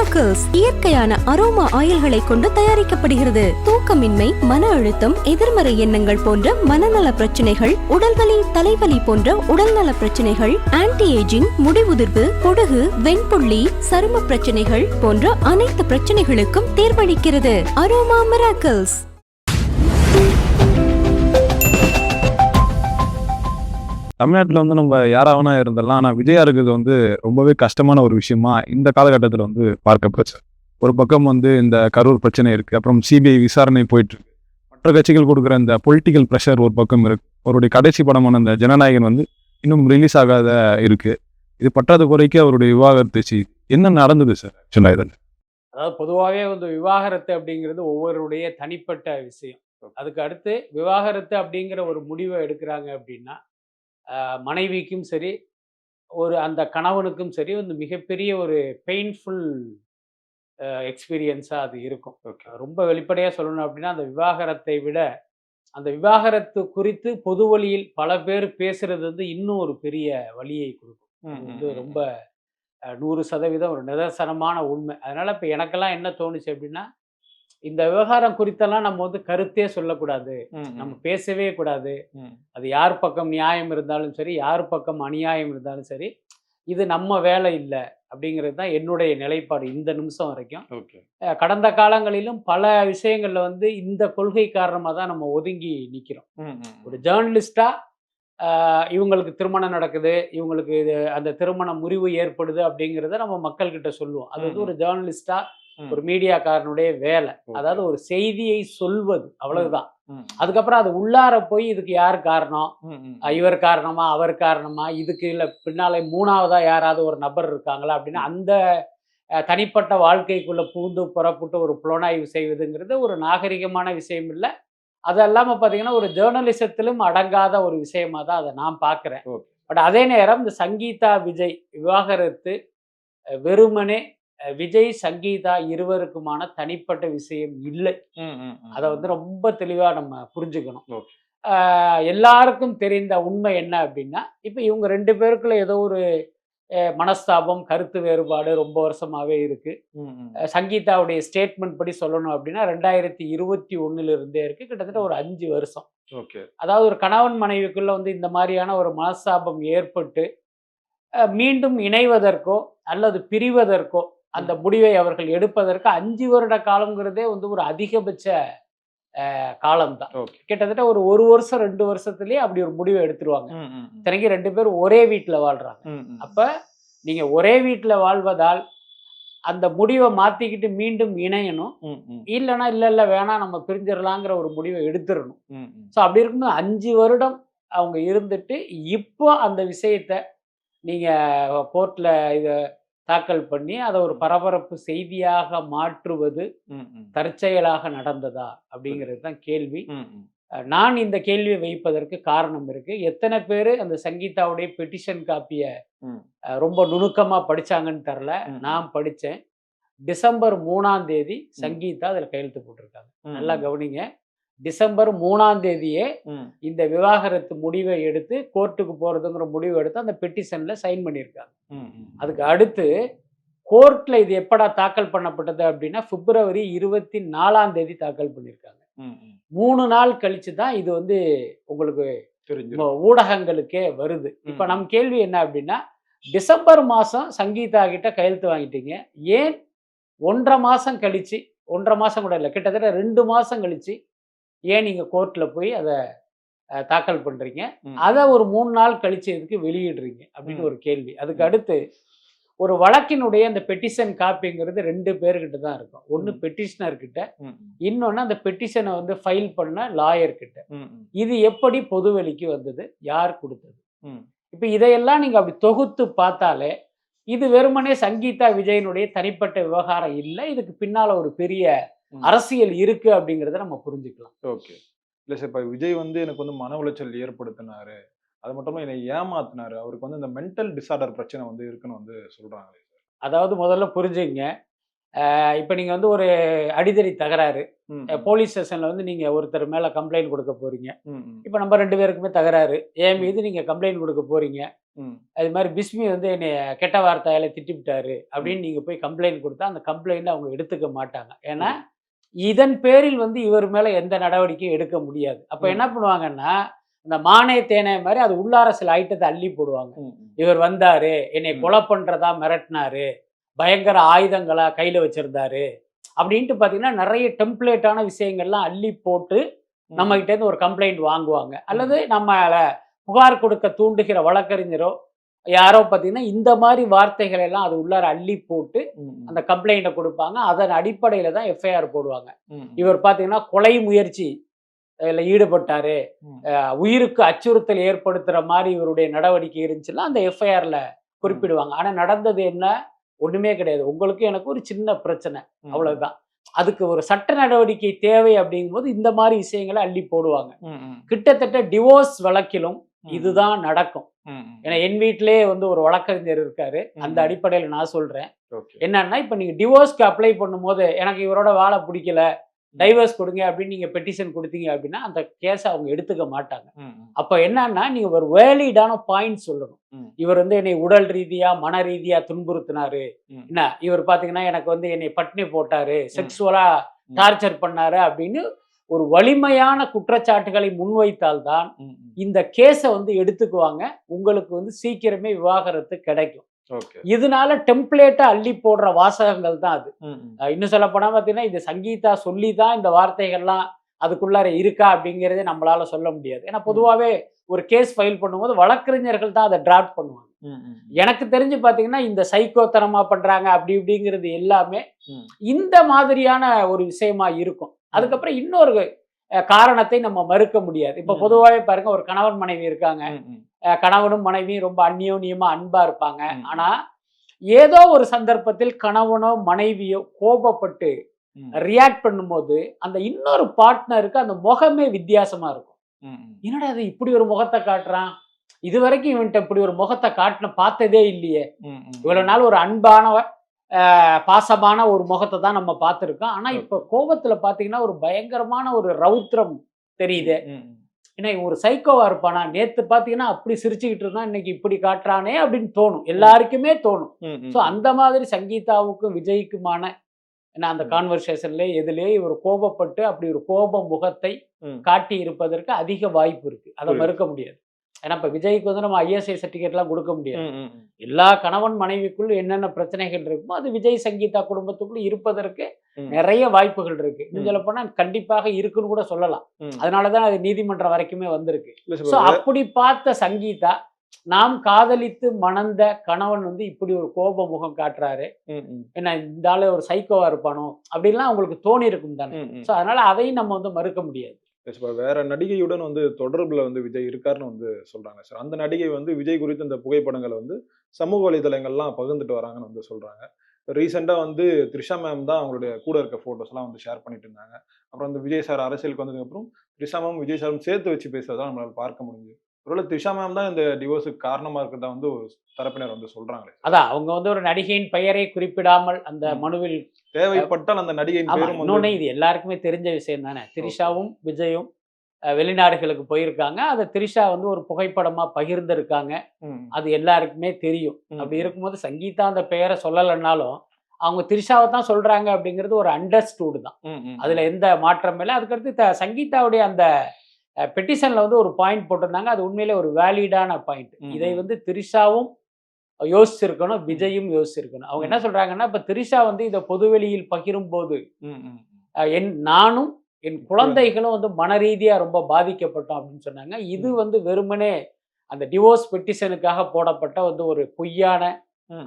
Miracles இயற்கையான aroma ஆயில்களை கொண்டு தயாரிக்கப்படுகிறது. தூக்கமின்மை, மன அழுத்தம், எதிர்மறை எண்ணங்கள் போன்ற மனநல பிரச்சனைகள், உடல்வலி, தலைவலி போன்ற உடல்நல பிரச்சனைகள், ஆன்டி ஏஜிங், முடிவுதிர்வு, பொடுகு, வெண்புள்ளி, சரும பிரச்சனைகள் போன்ற அனைத்து பிரச்சனைகளுக்கும் தீர்வளிக்கிறது. Aroma miracles. தமிழ்நாட்டில் வந்து நம்ம யாராவனா இருந்தெல்லாம், ஆனால் விஜயா இருக்கிறது வந்து ரொம்பவே கஷ்டமான ஒரு விஷயமா இந்த காலகட்டத்தில் வந்து பார்க்கப்படுச்சு. ஒரு பக்கம் வந்து இந்த கரூர் பிரச்சனை இருக்குது, அப்புறம் சிபிஐ விசாரணை போயிட்டுருக்கு. மற்ற கட்சிகள் கொடுக்குற இந்த பொலிட்டிக்கல் ப்ரெஷர் ஒரு பக்கம் இருக்குது. அவருடைய கடைசி படமான இந்த ஜனநாயகன் வந்து இன்னும் ரிலீஸ் ஆகாத இருக்குது. இது பற்றாத குறைக்கு அவருடைய விவாகரத்து செய்தி என்ன நடந்தது சார் ஆக்சுவலாக இதில்? அதாவது பொதுவாகவே வந்து விவாகரத்து அப்படிங்கிறது ஒவ்வொருடைய தனிப்பட்ட விஷயம். அதுக்கு அடுத்து விவாகரத்து அப்படிங்கிற ஒரு முடிவை எடுக்கிறாங்க அப்படின்னா மனைவிக்கும் சரி, அந்த கணவனுக்கும் சரி வந்து மிகப்பெரிய ஒரு பெயின்ஃபுல் எக்ஸ்பீரியன்ஸாக அது இருக்கும். ரொம்ப வெளிப்படையாக சொல்லணும் அப்படின்னா, அந்த விவாகரத்தை விட அந்த விவாகரத்து குறித்து பொது வழியில் பல பேர் பேசுறது வந்து இன்னும் ஒரு பெரிய வழியை கொடுக்கும். வந்து ரொம்ப 100% ஒரு நிதர்சனமான உண்மை. அதனால இப்போ எனக்கெல்லாம் என்ன தோணுச்சு அப்படின்னா, இந்த விவகாரம் குறித்தெல்லாம் நம்ம வந்து கருத்தே சொல்லக்கூடாது, நம்ம பேசவே கூடாது. அது யார் பக்கம் நியாயம் இருந்தாலும் சரி, யார் பக்கம் அநியாயம் இருந்தாலும் சரி, இது நம்ம வேலை இல்லை அப்படிங்கிறது தான் என்னுடைய நிலைப்பாடு இந்த நிமிஷம் வரைக்கும். கடந்த காலங்களிலும் பல விஷயங்கள்ல வந்து இந்த கொள்கை காரணமாக தான் நம்ம ஒதுங்கி நிற்கிறோம். ஒரு ஜேர்னலிஸ்டா இவங்களுக்கு திருமணம் நடக்குது, இவங்களுக்கு அந்த திருமண முறிவு ஏற்படுது அப்படிங்கிறத நம்ம மக்கள்கிட்ட சொல்லுவோம். அது வந்து ஒரு ஜேர்னலிஸ்டா, ஒரு மீடியாக்காரனுடைய வேலை. அதாவது ஒரு செய்தியை சொல்வது, அவ்வளவுதான். அதுக்கப்புறம் அது உள்ளார போய் இதுக்கு யார் காரணம், இவர் காரணமா, அவர் காரணமா, இதுக்கு இல்ல பின்னாலே மூணாவதா யாராவது ஒரு நபர் இருக்காங்களா அப்படின்னு அந்த தனிப்பட்ட வாழ்க்கைக்குள்ள பூந்து புறப்பட்டு ஒரு புலனாய்வு செய்வதுங்கிறது ஒரு நாகரிகமான விஷயம் இல்லை. அது இல்லாமல் பார்த்தீங்கன்னா ஒரு ஜேர்னலிசத்திலும் அடங்காத ஒரு விஷயமா தான் அதை நான் பார்க்குறேன். பட் அதே நேரம் இந்த சங்கீதா விஜய் விவாகரத்து வெறுமனே விஜய் சங்கீதா இருவருக்குமான தனிப்பட்ட விஷயம் இல்லை. அதை வந்து ரொம்ப தெளிவா நம்ம புரிஞ்சுக்கணும். எல்லாருக்கும் தெரிந்த உண்மை என்ன அப்படின்னா, இப்ப இவங்க 2 பேருக்குள்ள ஏதோ ஒரு மனஸ்தாபம், கருத்து வேறுபாடு ரொம்ப வருஷமாவே இருக்கு. சங்கீதாவுடைய ஸ்டேட்மெண்ட் படி சொல்லணும் அப்படின்னா 2021 இருந்தே இருக்கு, கிட்டத்தட்ட ஒரு 5 வருஷம். அதாவது ஒரு கணவன் மனைவிக்குள்ள வந்து இந்த மாதிரியான ஒரு மனஸ்தாபம் ஏற்பட்டு மீண்டும் இணைவதற்கோ அல்லது பிரிவதற்கோ அந்த முடிவை அவர்கள் எடுப்பதற்கு 5 வருட காலங்கிறதே வந்து ஒரு அதிகபட்ச காலம்தான். கிட்டத்தட்ட ஒரு வருஷம் 2 வருஷத்துலயே அப்படி ஒரு முடிவை எடுத்துருவாங்க. இத்தனைக்கு 2 பேரும் ஒரே வீட்டுல வாழ்றாங்க. அப்ப நீங்க ஒரே வீட்டுல வாழ்வதால் அந்த முடிவை மாத்திக்கிட்டு மீண்டும் இணையணும், இல்லைன்னா இல்ல வேணாம் நம்ம பிரிஞ்சிடலாங்கிற ஒரு முடிவை எடுத்துடணும். ஸோ அப்படி இருக்கும்போது 5 வருடம் அவங்க இருந்துட்டு இப்போ அந்த விஷயத்த நீங்க கோர்ட்ல இத தாக்கல் பண்ணி அதை ஒரு பரபரப்பு செய்தியாக மாற்றுவது தற்செயலாக நடந்ததா அப்படிங்கிறது தான் கேள்வி. நான் இந்த கேள்வியை வைப்பதற்கு காரணம் இருக்கு. எத்தனை பேர் அந்த சங்கீதாவுடைய பெட்டிஷன் காப்பிய ரொம்ப நுணுக்கமா படிச்சாங்கன்னு தெரியல. நான் படித்தேன். டிசம்பர் 3ஆம் தேதி சங்கீதா அதில் கையெழுத்து போட்டிருக்காங்க. நல்லா கவனிங்க. டிசம்பர் 3ஆம் தேதியே இந்த விவாகரத்து முடிவை எடுத்து கோர்ட்டுக்கு போறதுங்கிற முடிவை எடுத்து அந்த பெட்டிஷன்ல சைன் பண்ணியிருக்காங்க. அதுக்கு அடுத்து கோர்ட்ல இது எப்படா தாக்கல் பண்ணப்பட்டது அப்படின்னா பிப்ரவரி 24ஆம் தேதி தாக்கல் பண்ணியிருக்காங்க. 3 நாள் கழிச்சு தான் இது வந்து உங்களுக்கு ஊடகங்களுக்கே வருது. இப்ப நம் கேள்வி என்ன அப்படின்னா, டிசம்பர் மாசம் சங்கீதா கிட்ட கையெழுத்து வாங்கிட்டீங்க, ஏன் 1.5 மாசம் கழிச்சு, 1.5 மாசம் கூட இல்லை, கிட்டத்தட்ட 2 மாசம் கழிச்சு ஏன் நீங்க கோர்ட்ல போய் அதை தாக்கல் பண்றீங்க, அதை ஒரு 3 நாள் கழிச்சு எதுக்கு வெளியிடுறீங்க அப்படின்னு ஒரு கேள்வி. அதுக்கு அடுத்து ஒரு வழக்கினுடைய அந்த பெட்டிஷன் காப்பிங்கிறது 2 பேர்கிட்ட தான் இருக்கும். ஒன்று பெட்டிஷனர் கிட்ட, இன்னொன்னு அந்த பெட்டிஷனை வந்து ஃபைல் பண்ண லாயர் கிட்ட. இது எப்படி பொதுவெளிக்கு வந்தது, யார் கொடுத்தது? இப்ப இதையெல்லாம் நீங்க அப்படி தொகுத்து பார்த்தாலே இது வெறுமனே சங்கீதா விஜயனுடைய தனிப்பட்ட விவகாரம் இல்லை, இதுக்கு பின்னால ஒரு பெரிய அரசியல் இருக்கு அப்படிங்கிறத நம்ம புரிஞ்சுக்கலாம். இல்லை சார், இப்போ விஜய் வந்து எனக்கு வந்து மன உளைச்சல் ஏற்படுத்தினாரு, அது மட்டும் என்னை ஏமாத்தினாரு, அவருக்கு வந்து இந்த மென்டல் டிசார்டர் பிரச்சனை வந்து இருக்குன்னு வந்து சொல்றாங்களே சார். அதாவது முதல்ல புரிஞ்சுங்க, இப்போ நீங்க வந்து ஒரு அடிதடி தகராறு, போலீஸ் ஸ்டேஷன்ல வந்து நீங்க ஒருத்தர் மேல கம்ப்ளைண்ட் கொடுக்க போறீங்க. இப்ப நம்ம 2 பேருக்குமே தகராறு. என் மீது நீங்க கம்ப்ளைண்ட் கொடுக்க போறீங்க. அது மாதிரி பிஸ்மி வந்து என்னைய கெட்ட வார்த்தையால திட்டிவிட்டாரு அப்படின்னு நீங்க போய் கம்ப்ளைண்ட் கொடுத்தா அந்த கம்ப்ளைண்ட் அவங்க எடுத்துக்க மாட்டாங்க. ஏன்னா இதன் பேரில் வந்து இவர் மேல எந்த நடவடிக்கையும் எடுக்க முடியாது. அப்ப என்ன பண்ணுவாங்கன்னா, இந்த மானே தேனே மாதிரி அது உள்ளார சில ஐட்டத்தை அள்ளி போடுவாங்க. இவர் வந்தாரு, என்னை கொலை பண்றதா மிரட்டினாரு, பயங்கர ஆயுதங்களா கையில வச்சிருந்தாரு அப்படின்ட்டு பாத்தீங்கன்னா நிறைய டெம்ப்ளேட்டான விஷயங்கள்லாம் அள்ளி போட்டு நம்ம கிட்ட இருந்து ஒரு கம்ப்ளைண்ட் வாங்குவாங்க. அல்லது நம்மள புகார் கொடுக்க தூண்டுகிற வழக்கறிஞரோ யாரோ பார்த்தீங்கன்னா இந்த மாதிரி வார்த்தைகளை எல்லாம் அது உள்ளார அள்ளி போட்டு அந்த கம்ப்ளைண்ட்டை கொடுப்பாங்க. அதன் அடிப்படையில தான் எஃப்ஐஆர் போடுவாங்க. இவர் பார்த்தீங்கன்னா கொலை முயற்சி ஈடுபட்டாரு, உயிருக்கு அச்சுறுத்தல் ஏற்படுத்துற மாதிரி இவருடைய நடவடிக்கை இருந்துச்சுன்னா அந்த எஃப்ஐஆர்ல குறிப்பிடுவாங்க. ஆனா நடந்தது என்ன? ஒண்ணுமே கிடையாது. உங்களுக்கு எனக்கு ஒரு சின்ன பிரச்சனை, அவ்வளவுதான். அதுக்கு ஒரு சட்ட நடவடிக்கை தேவை அப்படிங்கும்போது இந்த மாதிரி விஷயங்களை அள்ளி போடுவாங்க. கிட்டத்தட்ட டிவோர்ஸ் வழக்கிலும் இதுதான் நடக்கும். ஏன்னா என் வீட்டிலே வந்து ஒரு வழக்கறிஞர் இருக்காரு. அந்த அடிப்படையில் நான் சொல்றேன். என்னன்னா இப்ப நீங்க டிவோர்ஸ்க்கு அப்ளை பண்ணும்போது எனக்கு இவரோட வாழ பிடிக்கல, டைவர்ஸ் கொடுங்க அப்படின்னு நீங்க பெட்டிஷன் கொடுத்தீங்க அப்படின்னா அந்த கேஸை அவங்க எடுத்துக்க மாட்டாங்க. அப்ப என்னன்னா நீங்க ஒரு வேலிடான பாயிண்ட் சொல்லணும். இவர் வந்து என்னை உடல் ரீதியா மன ரீதியா துன்புறுத்தினாரு, என்ன இவர் பாத்தீங்கன்னா எனக்கு வந்து என்னை பட்டினி போட்டாரு, செக்ஸுவலா டார்ச்சர் பண்ணாரு அப்படின்னு ஒரு வலிமையான குற்றச்சாட்டுகளை முன்வைத்தால்தான் இந்த கேஸை வந்து எடுத்துக்குவாங்க. உங்களுக்கு வந்து சீக்கிரமே விவாகரத்து கிடைக்கும். இதனால டெம்ப்ளேட்டா அள்ளி போடுற வாசகங்கள் தான் அது. இன்னும் சொல்ல போனா பாத்தீங்கன்னா இது சங்கீதா சொல்லிதான் இந்த வார்த்தைகள்லாம் அதுக்குள்ளார இருக்கா அப்படிங்கறதே நம்மளால சொல்ல முடியாது. ஏன்னா பொதுவாவே ஒரு கேஸ் ஃபைல் பண்ணும்போது வழக்கறிஞர்கள் தான் அதை டிராஃப்ட் பண்ணுவாங்க. எனக்கு தெரிஞ்சு பாத்தீங்கன்னா இந்த சைக்கோத்தனமா பண்றாங்க அப்படி இப்படிங்கிறது எல்லாமே இந்த மாதிரியான ஒரு விஷயமா இருக்கும். அதுக்கப்புறம் இன்னொரு காரணத்தை நம்ம மறுக்க முடியாது. இப்ப பொதுவாகவே பாருங்க, ஒரு கணவன் மனைவி இருக்காங்க, கணவனும் மனைவியும் ரொம்ப அந்யோன்யமா அன்பா இருப்பாங்க. ஆனா ஏதோ ஒரு சந்தர்ப்பத்தில் கணவனோ மனைவியோ கோபப்பட்டு ரியாக்ட் பண்ணும்போது அந்த இன்னொரு பார்ட்னருக்கு அந்த முகமே வித்தியாசமா இருக்கும். என்னடா அது இப்படி ஒரு முகத்தை காட்டுறான், இது வரைக்கும் இவன்ட்ட இப்படி ஒரு முகத்தை காட்டின பார்த்ததே இல்லையே, இவ்வளவு நாள் ஒரு அன்பான பாசமான ஒரு முகத்தை தான் நம்ம பார்த்துருக்கோம். ஆனா இப்ப கோபத்துல பாத்தீங்கன்னா ஒரு பயங்கரமான ஒரு ரௌத்ரம் தெரியுது. ஏன்னா ஒரு சைக்கோவா இருப்பானா, நேத்து பாத்தீங்கன்னா அப்படி சிரிச்சுக்கிட்டு இருந்தா இன்னைக்கு இப்படி காட்டுறானே அப்படின்னு தோணும், எல்லாருக்குமே தோணும். சோ அந்த மாதிரி சங்கீதாவுக்கும் விஜய்க்குமான ஏன்னா அந்த கான்வர்சேஷன்ல எதுலயே இவர் கோபப்பட்டு அப்படி ஒரு கோப முகத்தை காட்டி இருப்பதற்கு அதிக வாய்ப்பு இருக்கு. அதை மறுக்க முடியாது. ஏன்னா இப்ப விஜய்க்கு வந்து நம்ம ISI சர்டிபிகேட் எல்லாம் கொடுக்க முடியாது. எல்லா கணவன் மனைவிக்குள்ள என்னென்ன பிரச்சனைகள் இருக்குமோ அது விஜய் சங்கீதா குடும்பத்துக்குள்ள இருப்பதற்கு நிறைய வாய்ப்புகள் இருக்கு. இன்னும் சொல்ல போனா கண்டிப்பாக இருக்குன்னு கூட சொல்லலாம். அதனாலதான் அது நீதிமன்றம் வரைக்குமே வந்திருக்கு. சோ அப்படி பார்த்த சங்கீதா நாம் காதலித்து மணந்த கணவன் வந்து இப்படி ஒரு கோப முகம் காட்டுறாரு, என்ன இந்த ஆளு ஒரு சைக்கோவா இருப்பானோ அப்படின்லாம் அவங்களுக்கு தோணி இருக்கும் தானே. சோ அதனால அதையும் நம்ம வந்து மறுக்க முடியாது. வேற நடிகையுடன் வந்து தொடர்புல வந்து விஜய் இருக்காருன்னு வந்து சொல்றாங்க சார். அந்த நடிகை வந்து விஜய் குறித்த இந்த புகைப்படங்களை வந்து சமூக வலைதளங்கள்லாம் பகிர்ந்துட்டு வராங்கன்னு வந்து சொல்றாங்க. ரீசெண்டா வந்து த்ரிஷா மேம் தான் அவங்களுடைய கூட இருக்க போட்டோஸ் எல்லாம் வந்து ஷேர் பண்ணிட்டு இருந்தாங்க. அப்புறம் அந்த விஜய் சார் அரசியலுக்கு வந்ததுக்கு அப்புறம் த்ரிஷா மேம் விஜய் சாரும் சேர்த்து வச்சு பேசுறதா நம்மளால பார்க்க முடியுது. ஒருவேளை த்ரிஷா மேம் தான் இந்த டிவோர்ஸுக்கு காரணமா இருக்கிறதா வந்து ஒரு தரப்பினர் வந்து சொல்றாங்களே. அதான் அவங்க வந்து ஒரு நடிகையின் பெயரை குறிப்பிடாமல் அந்த மனுவில் தேவைப்பட்டால் அந்த நடிகையின் பேரும் இன்னொன்னு இது எல்லாருக்குமே தெரிஞ்ச விஷயம் தானே. த்ரிஷாவும் விஜயும் வெளிநாடுகளுக்கு போயிருக்காங்க. அதை த்ரிஷா வந்து ஒரு புகைப்படமா பகிர்ந்திருக்காங்க. அது எல்லாருக்குமே தெரியும். அப்படி இருக்கும்போது சங்கீதா அந்த பெயரை சொல்லலைன்னாலும் அவங்க த்ரிஷாவை தான் சொல்றாங்க அப்படிங்கிறது ஒரு அண்டர்ஸ்டூடு தான். அதுல எந்த மாற்றம் இல்லை. அதுக்கடுத்து சங்கீதாவுடைய அந்த பெட்டிஷன்ல வந்து ஒரு பாயிண்ட் போட்டிருந்தாங்க. அது உண்மையிலே ஒரு வேலிடான பாயிண்ட். இதை வந்து த்ரிஷாவும் யோசிச்சிருக்கணும், விஜயும் யோசிச்சிருக்கணும். அவங்க என்ன சொல்றாங்கன்னா, இப்ப த்ரிஷா வந்து இதை பொதுவெளியில் பகிரும் போது நானும் என் குழந்தைகளும் வந்து மன ரீதியா ரொம்ப பாதிக்கப்பட்டோம் அப்படின்னு சொன்னாங்க. இது வந்து வெறுமனே அந்த டிவோர்ஸ் பெட்டிஷனுக்காக போடப்பட்ட வந்து ஒரு பொய்யான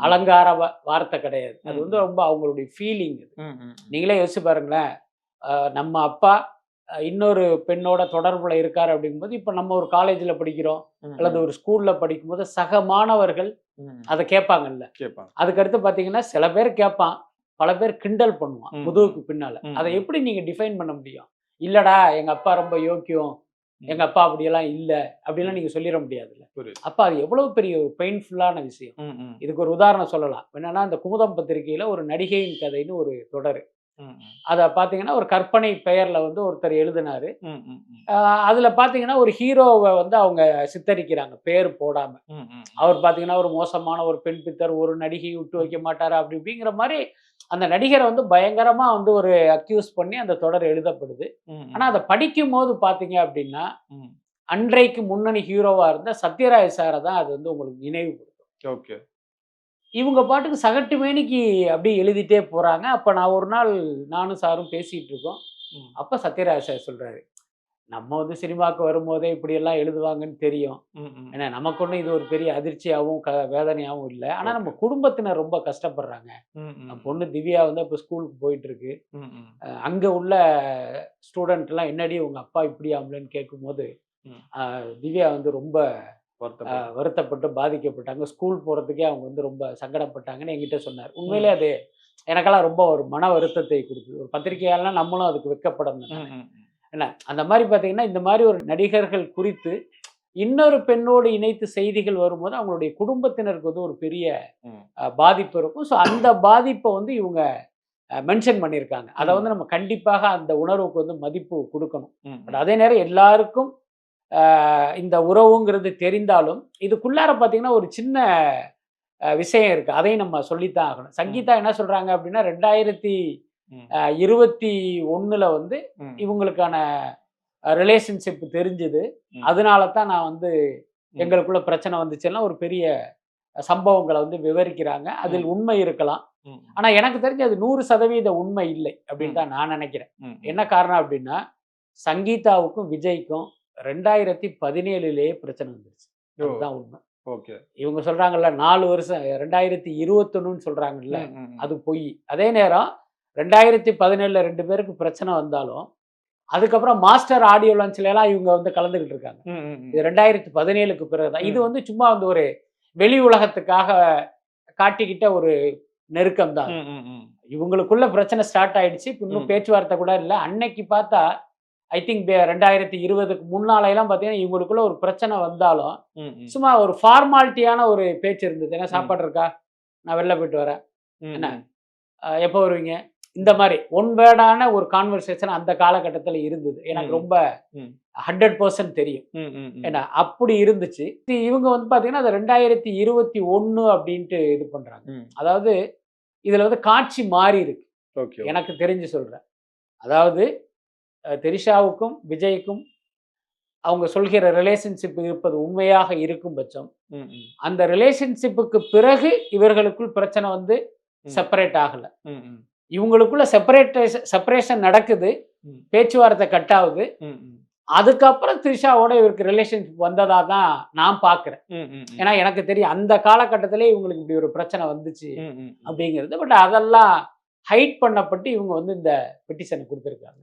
அலங்கார வார்த்தை கிடையாது. அது வந்து ரொம்ப அவங்களுடைய ஃபீலிங். நீங்களே யோசிச்சு பாருங்களேன், நம்ம அப்பா இன்னொரு பெண்ணோட தொடர்புல இருக்காரு அப்படிங்கும்போது இப்ப நம்ம ஒரு காலேஜ்ல படிக்கிறோம் அல்லது ஒரு ஸ்கூல்ல படிக்கும்போது சக மாணவர்கள் அதை கேட்பாங்கல்ல. அதுக்கடுத்து பாத்தீங்கன்னா சில பேர் கேட்பான், பல பேர் கிண்டல் பண்ணுவான் முதுகுக்கு பின்னால. அதை எப்படி நீங்க டிஃபைன் பண்ண முடியும்? இல்லடா எங்க அப்பா ரொம்ப யோக்கியம், எங்க அப்பா அப்படியெல்லாம் இல்ல அப்படிலாம் நீங்க சொல்லிட முடியாதுல்ல. அப்ப அது எவ்வளவு பெரிய ஒரு பெயின்ஃபுல்லான விஷயம். இதுக்கு ஒரு உதாரணம் சொல்லலாம். என்னன்னா இந்த குமுதம் பத்திரிகையில ஒரு நடிகையின் கதைன்னு ஒரு தொடர், அதை பார்த்தீங்கன்னா ஒரு கற்பனை பெயர்ல வந்து ஒருத்தர் எழுதினாரு. அதுல பார்த்தீங்கன்னா ஒரு ஹீரோவை வந்து அவங்க சித்தரிக்கிறாங்க பேர் போடாம. அவர் பார்த்தீங்கன்னா ஒரு மோசமான ஒரு பெண் பித்தர், ஒரு நடிகை விட்டு வைக்க மாட்டாரு அப்படி இப்படிங்கிற மாதிரி அந்த நடிகரை வந்து பயங்கரமா வந்து ஒரு அக்யூஸ் பண்ணி அந்த தொடர் எழுதப்படுது. ஆனா அதை படிக்கும் போது பார்த்தீங்க அப்படின்னா அன்றைக்கு முன்னணி ஹீரோவா இருந்த சத்யராஜ் சாரை தான் அது வந்து உங்களுக்கு நினைவுபடுத்தும். ஓகே. இவங்க பாட்டுக்கு சகட்டு மேனிக்கு அப்படியே எழுதிட்டே போறாங்க. அப்ப நான் ஒரு நாள் நானும் சாரும் பேசிட்டு இருக்கோம். அப்ப சத்யராஜ் சார் சொல்றாரு, நம்ம வந்து சினிமாவுக்கு வரும்போதே இப்படியெல்லாம் எழுதுவாங்கன்னு தெரியும். ஏன்னா நமக்கு ஒன்றும் இது ஒரு பெரிய அதிர்ச்சியாகவும் வேதனையாகவும் இல்லை. ஆனா நம்ம குடும்பத்தினர் ரொம்ப கஷ்டப்படுறாங்க. பொண்ணு திவ்யா வந்து இப்போ ஸ்கூலுக்கு போயிட்டு இருக்கு. அங்க உள்ள ஸ்டூடெண்ட் எல்லாம் என்னடி உங்க அப்பா இப்படி ஆம்பளன்னு கேட்கும்போது திவ்யா வந்து ரொம்ப வருத்தப்பட்டு பாதிக்கப்பட்டாங்க. ஸ்கூல் போறதுக்கே அவங்க வந்து ரொம்ப சங்கடப்பட்டாங்கன்னு என்கிட்ட சொன்னார். உண்மையிலே அது எனக்கெல்லாம் ரொம்ப ஒரு மன வருத்தத்தை கொடுக்குது. ஒரு பத்திரிகையாளனா நம்மளும் அதுக்கு வெட்கப்படணும். என்ன அந்த மாதிரி பார்த்தீங்கன்னா இந்த மாதிரி ஒரு நடிகர்கள் குறித்து இன்னொரு பெண்ணோடு இணைத்து செய்திகள் வரும்போது அவங்களுடைய குடும்பத்தினருக்கு வந்து ஒரு பெரிய பாதிப்பு இருக்கும். ஸோ அந்த பாதிப்பை வந்து இவங்க மென்ஷன் பண்ணியிருக்காங்க. அதை வந்து நம்ம கண்டிப்பாக அந்த உணர்வுக்கு வந்து மதிப்பு கொடுக்கணும். பட் அதே நேரம் எல்லாருக்கும் இந்த உறவுங்கிறது தெரிந்தாலும் இதுக்குள்ளார பார்த்தீங்கன்னா ஒரு சின்ன விஷயம் இருக்கு. அதையும் நம்ம சொல்லித்தான் ஆகணும். சங்கீதா என்ன சொல்றாங்க அப்படின்னா 2021 வந்து இவங்களுக்கான ரிலேஷன்ஷிப் தெரிஞ்சுது. அதனால தான் நான் வந்து எங்களுக்குள்ள பிரச்சனை வந்துச்சுன்னா ஒரு பெரிய சம்பவங்களை வந்து விவரிக்கிறாங்க. அதில் உண்மை இருக்கலாம். ஆனா எனக்கு தெரிஞ்சு அது 100% உண்மை இல்லை அப்படின்னு தான் நான் நினைக்கிறேன். என்ன காரணம் அப்படின்னா சங்கீதாவுக்கும் விஜய்க்கும் 2017 பிரச்சனை வந்துருச்சு. அதுதான் உண்மை. ஓகே. இவங்க சொல்றாங்கல்ல 4 வருஷம் 2021 சொல்றாங்கல்ல, அது பொய். அதே நேரம் 2017 2 பேருக்கு பிரச்சனை வந்தாலும் அதுக்கப்புறம் மாஸ்டர் ஆடியோ லான்ச்ல எல்லாம் இவங்க வந்து கலந்துகிட்டு இருக்காங்க. இது 2017க்கு பிறகுதான். இது வந்து சும்மா வந்து ஒரு வெளி உலகத்துக்காக காட்டிக்கிட்ட ஒரு நெருக்கம் தான். இவங்களுக்குள்ள பிரச்சனை ஸ்டார்ட் ஆயிடுச்சு. இன்னும் பேச்சுவார்த்தை கூட இல்லை. அன்னைக்கு பார்த்தா ஐ திங்க் 2020க்கு முன்னாலாம் பார்த்தீங்கன்னா இவங்களுக்குள்ள ஒரு பிரச்சனை வந்தாலும் சும்மா ஒரு ஃபார்மாலிட்டியான ஒரு பேச்சு இருந்தது. ஏன்னா சாப்பாடு இருக்கா, நான் வெளில போயிட்டு வரேன், என்ன எப்போ வருவீங்க, இந்த மாதிரி ஒன் வேர்டான ஒரு கான்வர்சேஷன் அந்த காலகட்டத்தில் இருந்தது. எனக்கு ரொம்ப 100% தெரியும். ஏன்னா அப்படி இருந்துச்சு. இவங்க வந்து பார்த்தீங்கன்னா அது 2021 அப்படின்ட்டு இது பண்றாங்க. அதாவது இதுல வந்து காட்சி மாறி இருக்கு. எனக்கு தெரிஞ்சு சொல்றேன். அதாவது திரிஷாவுக்கும் விஜய்க்கும் அவங்க சொல்கிற ரிலேஷன்ஷிப் இருப்பது உண்மையாக இருக்கும் பட்சம் அந்த ரிலேஷன்ஷிப்புக்கு பிறகு இவர்களுக்குள் பிரச்சனை வந்து செப்பரேட் ஆகல. இவங்களுக்குள்ள செப்பரேஷன் நடக்குது, பேச்சுவார்த்தை கட் ஆகுது. அதுக்கப்புறம் திரிஷாவோட இவருக்கு ரிலேஷன்ஷிப் வந்ததா தான் நான் பாக்குறேன். ஏன்னா எனக்கு தெரியும் அந்த காலகட்டத்திலே இவங்களுக்கு இப்படி ஒரு பிரச்சனை வந்துச்சு அப்படிங்கிறது. பட் அதெல்லாம் ஹைட் பண்ணப்பட்டு இவங்க வந்து இந்த பெட்டிஷனை கொடுத்துருக்காங்க.